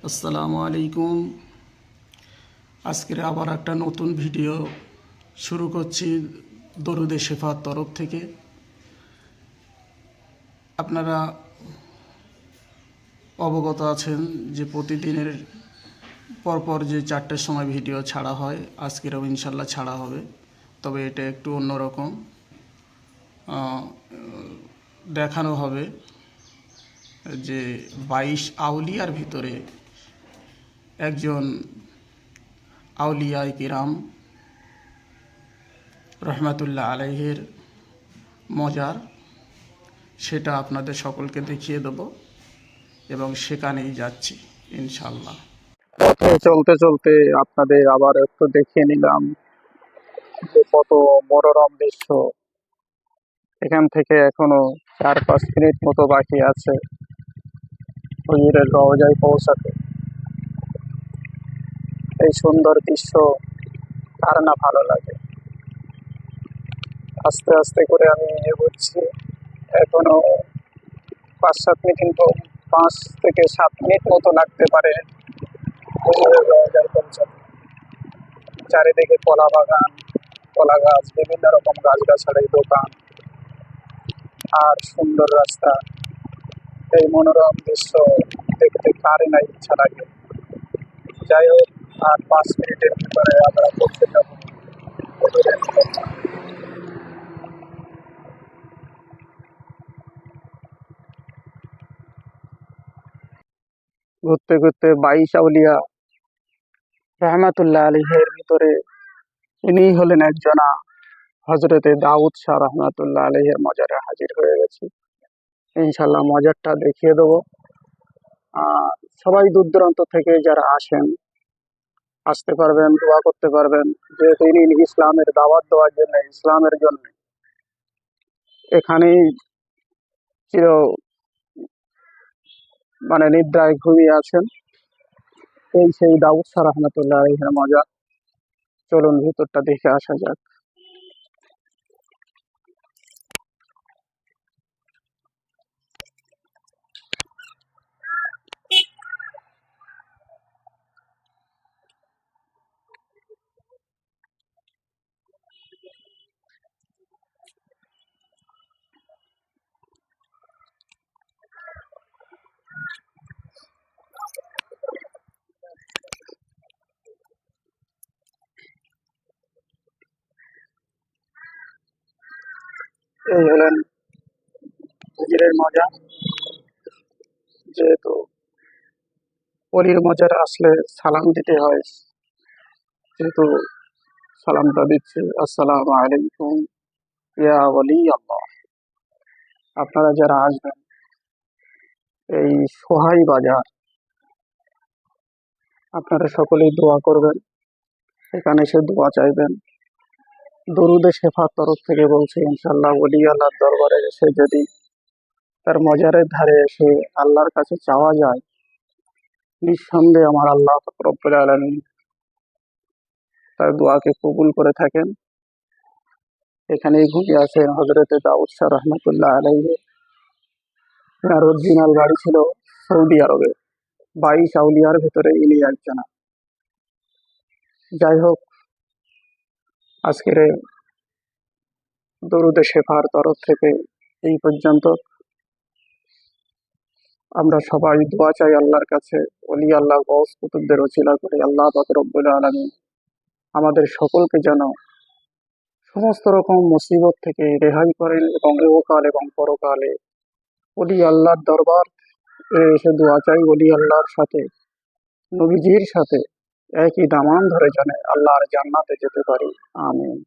আসসালামু আলাইকুম। আজকের আবার একটা নতুন ভিডিও শুরু করছি দরুদে শেফার তরফ থেকে। আপনারা অবগত আছেন যে প্রতিদিনের পরপর যে 4টের সময় ভিডিও ছাড়া হয়, আজকেরও ইনশাল্লাহ ছাড়া হবে। তবে এটা একটু অন্যরকম দেখানো হবে যে 22 আউলিয়ার ভিতরে একজন আউলিয়ায়ে কিরাম রহমাতুল্লাহ আলাইহির মজার, সেটা আপনাদের সকলকে দেখিয়ে দেব এবং সেখানেই যাচ্ছি ইনশাল্লাহ। পথে চলতে চলতে আপনাদের আবার একটু দেখিয়ে নিলাম যে কত মনোরম দৃশ্য। এখান থেকে এখনো 4-5 মিনিট মতো বাকি আছে হুজুরের রওজায় পৌঁছাতে। এই সুন্দর দৃশ্য কার না ভালো লাগে। আস্তে আস্তে করে আমি এগোচ্ছি। এখনো 5-7 মিনিট, 5 থেকে 7 মিনিট মতো লাগতে পারে হুজুরের রওজায় পৌঁছাতে। চারিদিকে কলা বাগান, কলা গাছ, বিভিন্ন রকম গাছগাছালি, দোকান আর সুন্দর রাস্তা। এই মনোরম দৃশ্য দেখতে কারই না ইচ্ছা লাগে। যাই হোক, আর 5 মিনিটের ভিতরে আমরা পৌঁছে যাব হুজুরের রওজা। ঘুরতে ঘুরতে 22 আউলিয়া রহমাতুল্লাহ আলাইহির ভিতরে ইনি হলেন একজনা হজরতে দাউদ শাহ রহমাতুল্লাহ আলাইহির মজারে হাজির হয়ে গেছি। ইনশাল্লাহ মজারটা দেখিয়ে দেবো। আর সবাই দূর দূরান্ত থেকে যারা আসেন আসতে পারবেন, দোয়া করতে পারবেন, যেহেতু ইনি ইসলামের দাওয়াত দেওয়ার জন্য, ইসলামের জন্য এখানেই চির নিদ্রায় ঘুমিয়ে আছেন। এই সেই দাউদ শাহ রহমতুল্লাহ আলাইহির মজা। চলুন ভিতরটা দেখে আসা যাক। এই হলেন হুজুরের মজা। যেহেতু অলির মজার আসলে সালাম দিতে হয়, যেহেতু সালামটা দিচ্ছি, আসসালামু আলাইকুম ইয়া ওলি আল্লাহ। আপনারা যারা আসবেন এই সোহাই বাজার, আপনারা সকলেই দোয়া করবেন, এখানে এসে দোয়া চাইবেন। দরুদে শেফার তরফ থেকে বলছি, ইনশাল্লাহ ওলি আল্লাহর দরবারে এসে যদি তার মজারের ধারে এসে আল্লাহর কাছে চাওয়া যায়, নিঃসন্দেহে আমার আল্লাহ রব্বুল আলামিন তার দোয়াকে কবুল করে থাকেন। এখানেই ঘুমিয়ে আছেন হজরতে দাউদ শাহ রহমতুল্লাহ আলাইহি। তার অরিজিনাল বাড়ি ছিল সৌদি আরবে। 22 আউলিয়ার ভেতরে ইনি একজনা। যাই হোক, আজকের দরুদে শেফার তরফ থেকে এই পর্যন্ত। আমরা সবাই দোয়া চাই আল্লাহর কাছে, ওলি আল্লাহ গওস কুতুবদের ওসিলা করে আল্লাহ পাক রব্বুল আলামিন আমাদের সকলকে যেন সমস্ত রকম মুসিবত থেকে রেহাই করেন এবং ইহকাল এবং পরকালে ওলি আল্লাহর দরবার এসে দোয়া চাই, ওলি আল্লাহর সাথে, নবীজির সাথে একই দামান ধরে যেন আল্লাহর জান্নাতে যেতে পারি। আমিন।